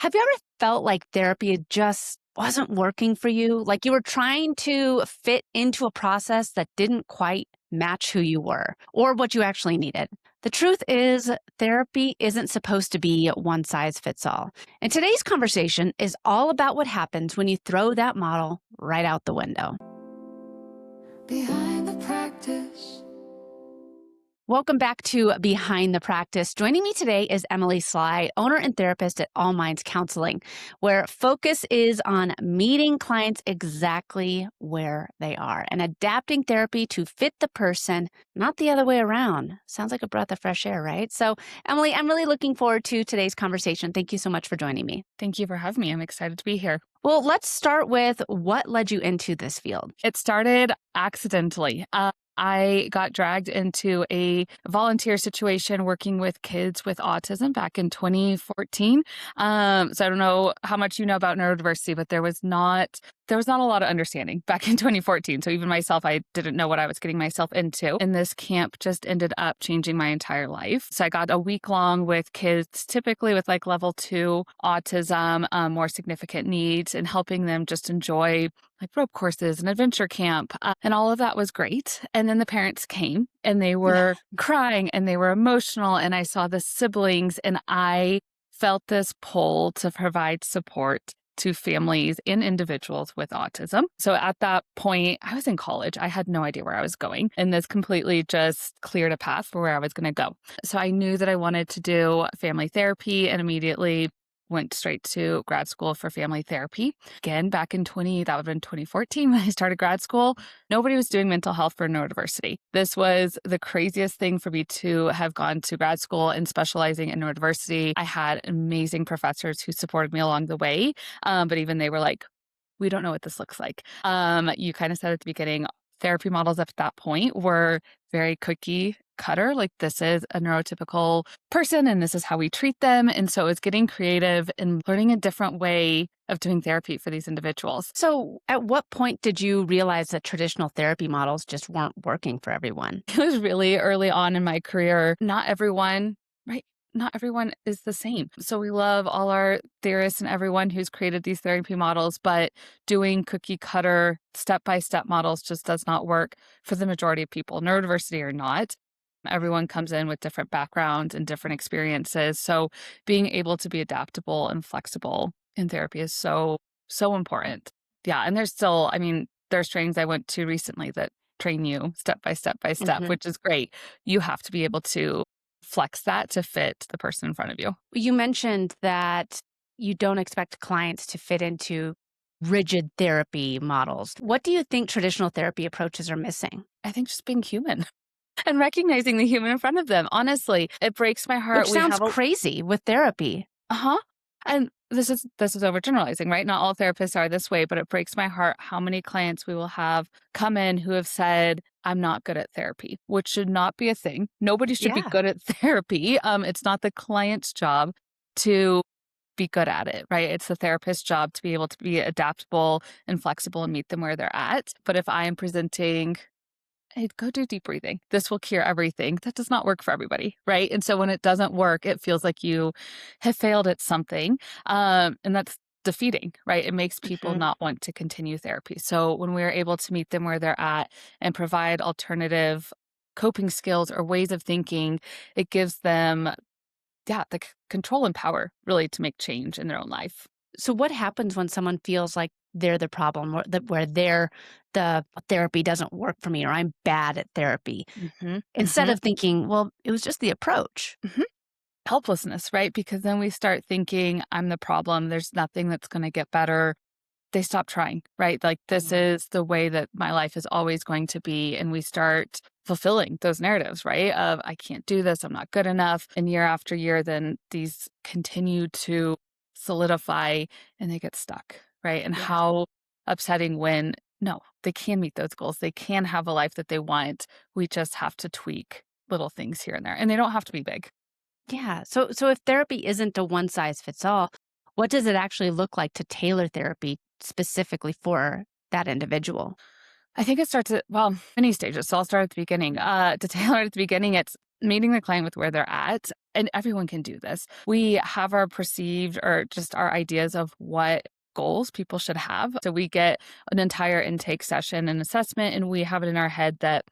Have you ever felt like therapy just wasn't working for you? Like you were trying to fit into a process that didn't quite match who you were or what you actually needed? The truth is, therapy isn't supposed to be one size fits all. And today's conversation is all about what happens when you throw that model right out the window. Behind the practice. Welcome back to Behind the Practice. Joining me today is Emily Schleich, owner and therapist at All Minds Counseling, where focus is on meeting clients exactly where they are and adapting therapy to fit the person, not the other way around. Sounds like a breath of fresh air, right? So, Emily, I'm really looking forward to today's conversation. Thank you so much for joining me. Thank you for having me. I'm excited to be here. Well, let's start with what led you into this field. It started accidentally. I got dragged into a volunteer situation working with kids with autism back in 2014. So I don't know how much you know about neurodiversity, but there was not a lot of understanding back in 2014. So even myself, I didn't know what I was getting myself into. And this camp just ended up changing my entire life. So I got a week long with kids, typically with like level 2 autism, more significant needs, and helping them just enjoy like rope courses and adventure camp. And all of that was great. And then the parents came and they were crying and they were emotional. And I saw the siblings and I felt this pull to provide support to families and individuals with autism. So at that point, I was in college. I had no idea where I was going. And this completely just cleared a path for where I was going to go. So I knew that I wanted to do family therapy and immediately went straight to grad school for family therapy. Again, back in that would have been 2014 when I started grad school, nobody was doing mental health for neurodiversity. This was the craziest thing for me to have gone to grad school and specializing in neurodiversity. I had amazing professors who supported me along the way, but even they were like, we don't know what this looks like. You kind of said at the beginning, therapy models at that point were very cookie cutter, like this is a neurotypical person and this is how we treat them. And so it's getting creative and learning a different way of doing therapy for these individuals. So, at what point did you realize that traditional therapy models just weren't working for everyone? It was really early on in my career. Not everyone, right? Not everyone is the same. So we love all our theorists and everyone who's created these therapy models, but doing cookie cutter step-by-step models just does not work for the majority of people, neurodiversity or not. Everyone comes in with different backgrounds and different experiences. So being able to be adaptable and flexible in therapy is so, so important. Yeah. And there's trainings I went to recently that train you step by step by step, which is great. You have to be able to flex that to fit the person in front of you. You mentioned that you don't expect clients to fit into rigid therapy models. What do you think traditional therapy approaches are missing? I think just being human and recognizing the human in front of them. Honestly, it breaks my heart. Which sounds crazy with therapy. And this is overgeneralizing, right? Not all therapists are this way, but it breaks my heart how many clients we will have come in who have said, I'm not good at therapy, which should not be a thing. Nobody should be good at therapy. It's not the client's job to be good at it, right? It's the therapist's job to be able to be adaptable and flexible and meet them where they're at. But if I am presenting, hey, go do deep breathing, this will cure everything, that does not work for everybody, right? And so when it doesn't work, it feels like you have failed at something. And that's defeating, right? It makes people not want to continue therapy. So when we're able to meet them where they're at and provide alternative coping skills or ways of thinking, it gives them, the control and power really to make change in their own life. So what happens when someone feels like they're the problem or where the therapy doesn't work for me or I'm bad at therapy? Instead of thinking, well, it was just the approach. Helplessness, right? Because then we start thinking, I'm the problem. There's nothing that's going to get better. They stop trying, right? Like this is the way that my life is always going to be. And we start fulfilling those narratives, right? Of I can't do this. I'm not good enough. And year after year, then these continue to solidify and they get stuck, right? And how upsetting when, no, they can meet those goals. They can have a life that they want. We just have to tweak little things here and there. And they don't have to be big. Yeah. So if therapy isn't a one size fits all, what does it actually look like to tailor therapy specifically for that individual? I think it starts at, many stages. So I'll start at the beginning. To tailor at the beginning, it's meeting the client with where they're at, and everyone can do this. We have our perceived or just our ideas of what goals people should have. So we get an entire intake session and assessment, and we have it in our head that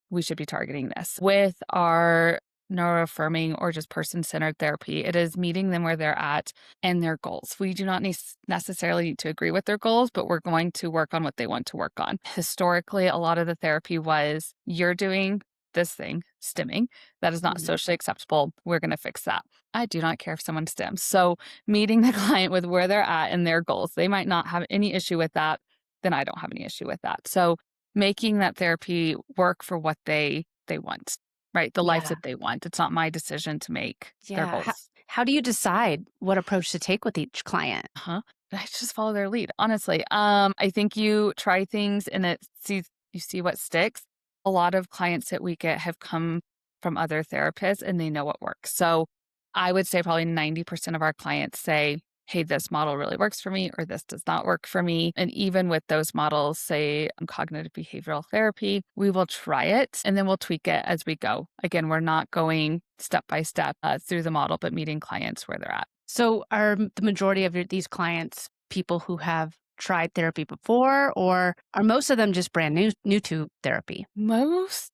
we should be targeting this. With our neuroaffirming or just person-centered therapy, it is meeting them where they're at and their goals. We do not necessarily need to agree with their goals, but we're going to work on what they want to work on. Historically, a lot of the therapy was you're doing this thing, stimming. That is not Mhm. socially acceptable. We're going to fix that. I do not care if someone stims. So meeting the client with where they're at and their goals, they might not have any issue with that. Then I don't have any issue with that. So making that therapy work for what they want, right? The life Yeah. that they want. It's not my decision to make their Yeah. How, goals. how do you decide what approach to take with each client? Huh? I just follow their lead, honestly. I think you try things and you see what sticks. A lot of clients that we get have come from other therapists and they know what works. So I would say probably 90% of our clients say, hey, this model really works for me, or this does not work for me. And even with those models, say cognitive behavioral therapy, we will try it and then we'll tweak it as we go. Again, we're not going step by step through the model, but meeting clients where they're at. So, are the majority of these clients people who have tried therapy before, or are most of them just brand new to therapy? Most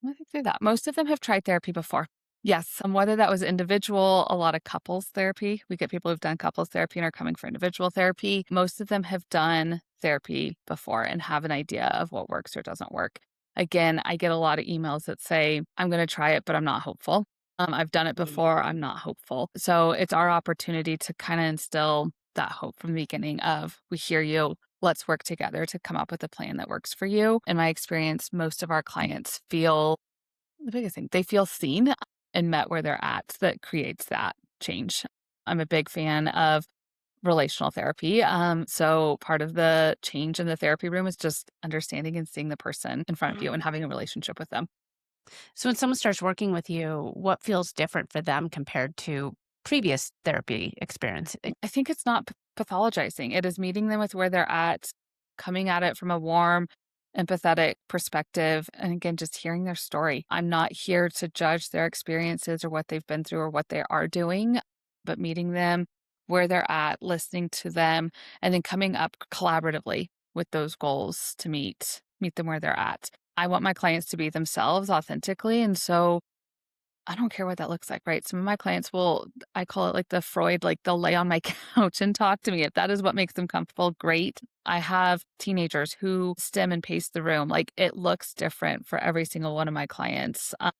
Let me think through that. Most of them have tried therapy before. Yes, whether that was individual, a lot of couples therapy. We get people who've done couples therapy and are coming for individual therapy. Most of them have done therapy before and have an idea of what works or doesn't work. Again, I get a lot of emails that say, I'm going to try it, but I'm not hopeful. I've done it Mm. before. I'm not hopeful. So it's our opportunity to kind of instill that hope from the beginning of we hear you. Let's work together to come up with a plan that works for you. In my experience, most of our clients feel the biggest thing, they feel seen and met where they're at that creates that change. I'm a big fan of relational therapy. So part of the change in the therapy room is just understanding and seeing the person in front of you and having a relationship with them. So, when someone starts working with you, what feels different for them compared to previous therapy experience? I think it's not pathologizing. It is meeting them with where they're at, coming at it from a warm, empathetic perspective, and again, just hearing their story. I'm not here to judge their experiences or what they've been through or what they are doing, but meeting them where they're at, listening to them, and then coming up collaboratively with those goals to meet them where they're at. I want my clients to be themselves authentically, and so I don't care what that looks like, right? Some of my clients will, I call it like the Freud, like they'll lay on my couch and talk to me. If that is what makes them comfortable, great. I have teenagers who stim and pace the room. Like it looks different for every single one of my clients. I'm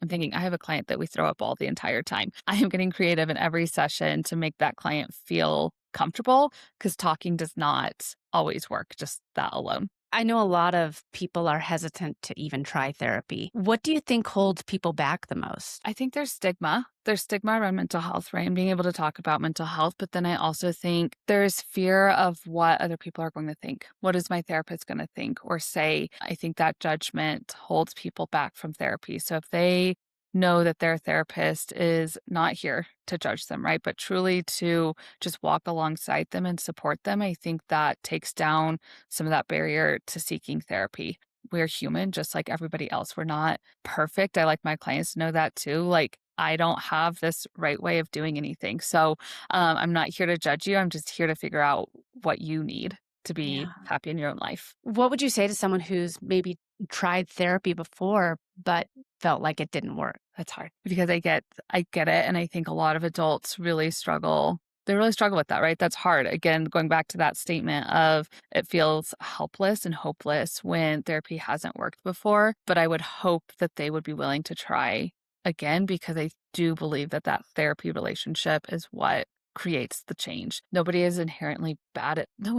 thinking I have a client that we throw up all the entire time. I am getting creative in every session to make that client feel comfortable because talking does not always work, just that alone. I know a lot of people are hesitant to even try therapy. What do you think holds people back the most? I think there's stigma. There's stigma around mental health, right? And being able to talk about mental health. But then I also think there's fear of what other people are going to think. What is my therapist going to think or say? I think that judgment holds people back from therapy. So if they know that their therapist is not here to judge them, right? But truly to just walk alongside them and support them, I think that takes down some of that barrier to seeking therapy. We're human just like everybody else. We're not perfect. I like my clients to know that too. Like, I don't have this right way of doing anything. So I'm not here to judge you. I'm just here to figure out what you need to be Yeah. happy in your own life. What would you say to someone who's maybe tried therapy before but felt like it didn't work? That's hard because I get it. And I think a lot of adults really struggle. They really struggle with that, right? That's hard. Again, going back to that statement of it feels helpless and hopeless when therapy hasn't worked before. But I would hope that they would be willing to try again because I do believe that that therapy relationship is what creates the change. Nobody is inherently bad at no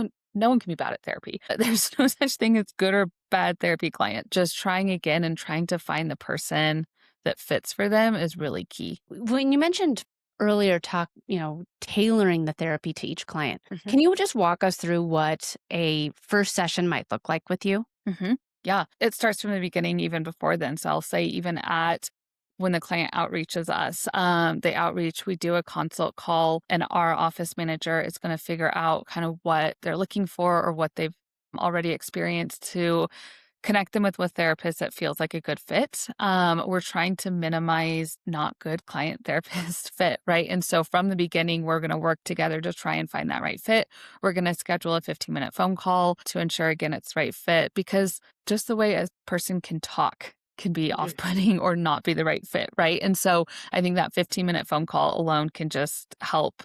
one can be bad at therapy. There's no such thing as good or bad therapy client. Just trying again and trying to find the person that fits for them is really key. When you mentioned earlier tailoring the therapy to each client, Mhm. can you just walk us through what a first session might look like with you? Mhm. Yeah, it starts from the beginning even before then. So I'll say even at when the client outreaches us, they outreach, we do a consult call, and our office manager is going to figure out kind of what they're looking for or what they've already experienced to connect them with therapist that feels like a good fit. We're trying to minimize not good client therapist fit, right? And so from the beginning, we're going to work together to try and find that right fit. We're going to schedule a 15-minute phone call to ensure, again, it's right fit, because just the way a person can talk can be off-putting or not be the right fit, right? And so I think that 15-minute phone call alone can just help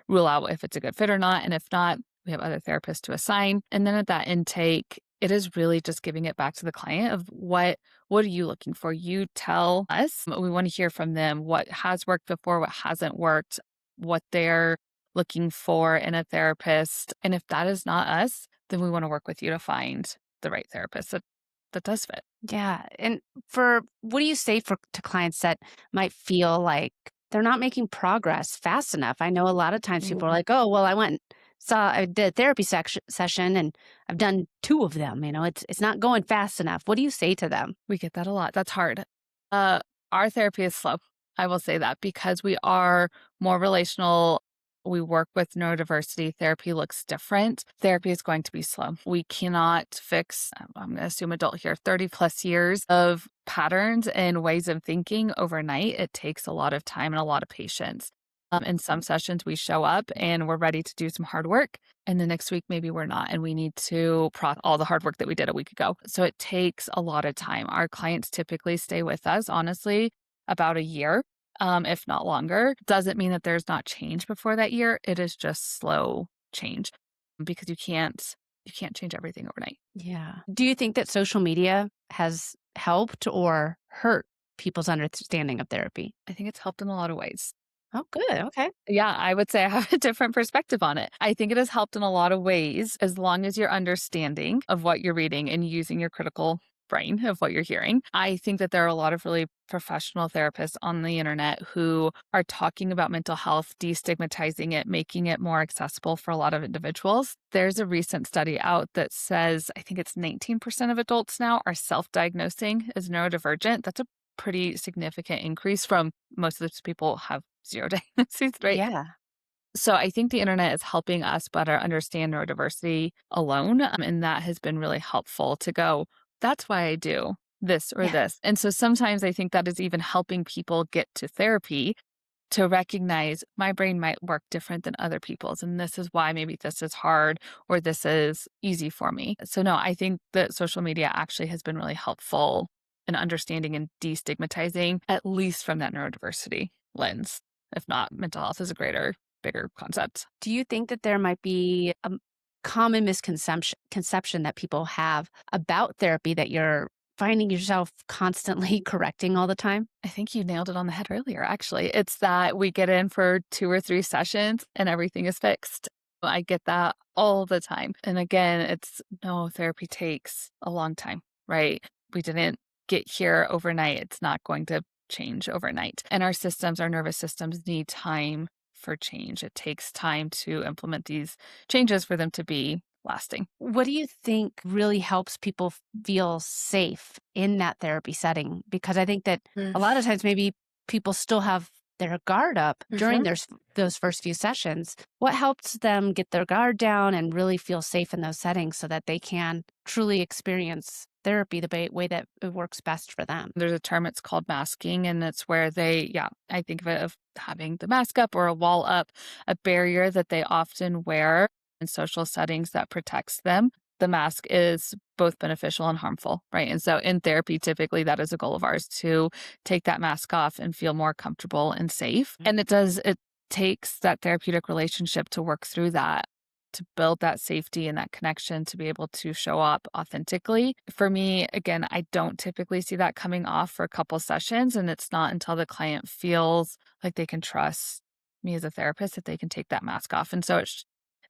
rule out if it's a good fit or not. And if not, we have other therapists to assign. And then at that intake, it is really just giving it back to the client of what are you looking for? You tell us. We want to hear from them what has worked before, what hasn't worked, what they're looking for in a therapist. And if that is not us, then we want to work with you to find the right therapist that does fit. Yeah. And for what do you say to clients that might feel like they're not making progress fast enough? I know a lot of times people are like, oh, well, I did a therapy session and I've done two of them. It's not going fast enough. What do you say to them? We get that a lot. That's hard. Uh, our therapy is slow. I will say that because we are more relational. We work with neurodiversity. Therapy looks different. Therapy is going to be slow. We cannot fix, I'm going to assume adult here, 30 plus years of patterns and ways of thinking overnight. It takes a lot of time and a lot of patience. In some sessions, we show up and we're ready to do some hard work. And the next week, maybe we're not. And we need to process all the hard work that we did a week ago. So it takes a lot of time. Our clients typically stay with us, honestly, about a year, if not longer. Doesn't mean that there's not change before that year. It is just slow change because you can't change everything overnight. Yeah. Do you think that social media has helped or hurt people's understanding of therapy? I think it's helped in a lot of ways. Oh, good. Okay. Yeah, I would say I have a different perspective on it. I think it has helped in a lot of ways as long as you're understanding of what you're reading and using your critical brain of what you're hearing. I think that there are a lot of really professional therapists on the internet who are talking about mental health, destigmatizing it, making it more accessible for a lot of individuals. There's a recent study out that says, I think it's 19% of adults now are self-diagnosing as neurodivergent. That's a pretty significant increase from most of those people have zero diagnoses, right? Yeah. So I think the internet is helping us better understand neurodiversity alone. And that has been really helpful to go, that's why I do this or Yeah. this. And so sometimes I think that is even helping people get to therapy to recognize my brain might work different than other people's. And this is why maybe this is hard or this is easy for me. So no, I think that social media actually has been really helpful in understanding and destigmatizing, at least from that neurodiversity lens. If not, mental health is a bigger concept. Do you think that there might be a common misconception that people have about therapy that you're finding yourself constantly correcting all the time? I think you nailed it on the head earlier, actually. It's that we get in for 2 or 3 sessions and everything is fixed. I get that all the time. And again, no, therapy takes a long time, right? We didn't get here overnight. It's not going to change overnight. And our nervous systems need time for change. It takes time to implement these changes for them to be lasting. What do you think really helps people feel safe in that therapy setting? Because I think that a lot of times maybe people still have their guard up during those first few sessions. What helps them get their guard down and really feel safe in those settings so that they can truly experience therapy the way that it works best for them? There's a term, it's called masking, and it's where I think of it of having the mask up or a wall up, a barrier that they often wear in social settings that protects them. The mask is both beneficial and harmful, right? And so in therapy, typically that is a goal of ours to take that mask off and feel more comfortable and safe. And it takes that therapeutic relationship to work through that, to build that safety and that connection to be able to show up authentically. For me, again, I don't typically see that coming off for a couple sessions. And it's not until the client feels like they can trust me as a therapist that they can take that mask off. And so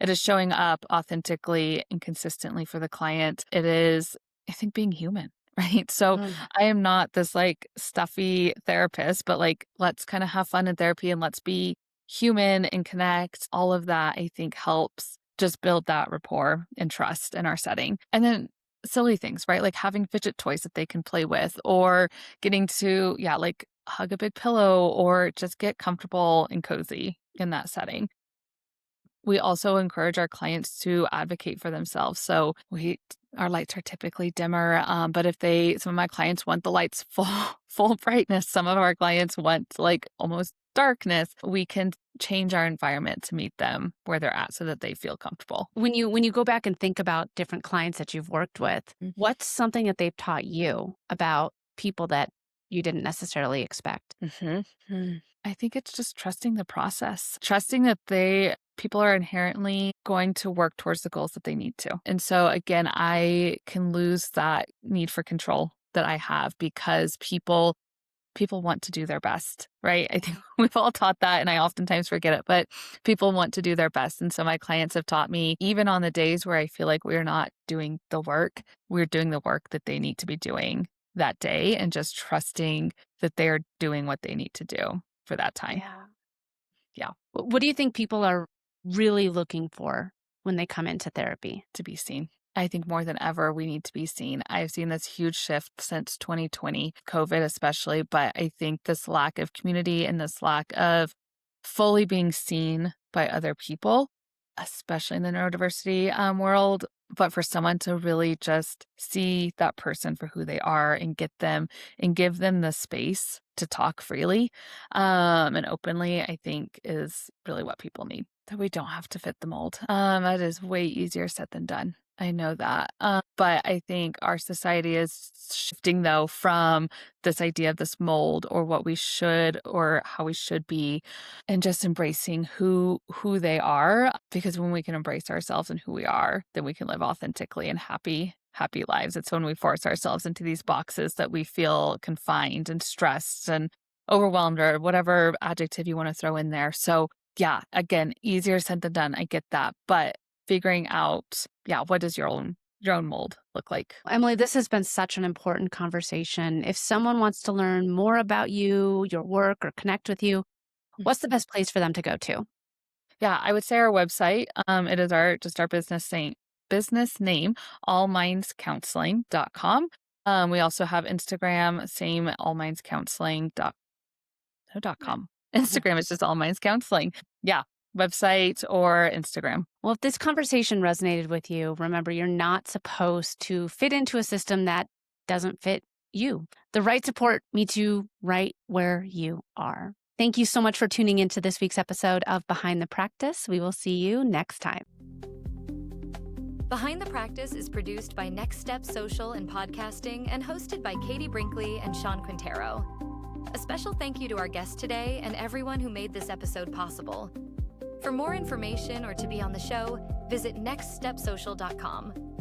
it is showing up authentically and consistently for the client. It is, I think, being human, right? So I am not this like stuffy therapist, but like, let's kind of have fun in therapy and let's be human and connect. All of that, I think, helps just build that rapport and trust in our setting. And then silly things, right? Like having fidget toys that they can play with or getting to, like hug a big pillow or just get comfortable and cozy in that setting. We also encourage our clients to advocate for themselves. So our lights are typically dimmer, but if some of my clients want the lights full brightness, some of our clients want like almost darkness, we can change our environment to meet them where they're at so that they feel comfortable. When you go back and think about different clients that you've worked with, what's something that they've taught you about people that you didn't necessarily expect? I think it's just trusting the process, trusting that people are inherently going to work towards the goals that they need to. And so again, I can lose that need for control that I have because people want to do their best, right? I think we've all taught that, and I oftentimes forget it, but people want to do their best. And so my clients have taught me, even on the days where I feel like we're not doing the work, we're doing the work that they need to be doing that day and just trusting that they're doing what they need to do for that time. Yeah. What do you think people are really looking for when they come into therapy? To be seen. I think more than ever, we need to be seen. I've seen this huge shift since 2020, COVID especially, but I think this lack of community and this lack of fully being seen by other people, especially in the neurodiversity world, but for someone to really just see that person for who they are and get them and give them the space to talk freely and openly, I think is really what people need. That we don't have to fit the mold. That is way easier said than done. I know that. But I think our society is shifting, though, from this idea of this mold or what we should or how we should be, and just embracing who they are. Because when we can embrace ourselves and who we are, then we can live authentically and happy lives. It's when we force ourselves into these boxes that we feel confined and stressed and overwhelmed, or whatever adjective you want to throw in there. So yeah, again, easier said than done. I get that. But figuring out, what does your own mold look like? Emily, this has been such an important conversation. If someone wants to learn more about you, your work, or connect with you, what's the best place for them to go to? Yeah, I would say our website. It is our business name, allmindscounseling.com. We also have Instagram, same allmindscounseling.com. Instagram is just All Minds Counseling. Yeah, website or Instagram. Well, if this conversation resonated with you, remember you're not supposed to fit into a system that doesn't fit you. The right support meets you right where you are. Thank you so much for tuning into this week's episode of Behind the Practice. We will see you next time. Behind the Practice is produced by Next Step Social and Podcasting and hosted by Katie Brinkley and Sean Quintero. A special thank you to our guest today and everyone who made this episode possible. For more information or to be on the show, visit nextstepsocial.com.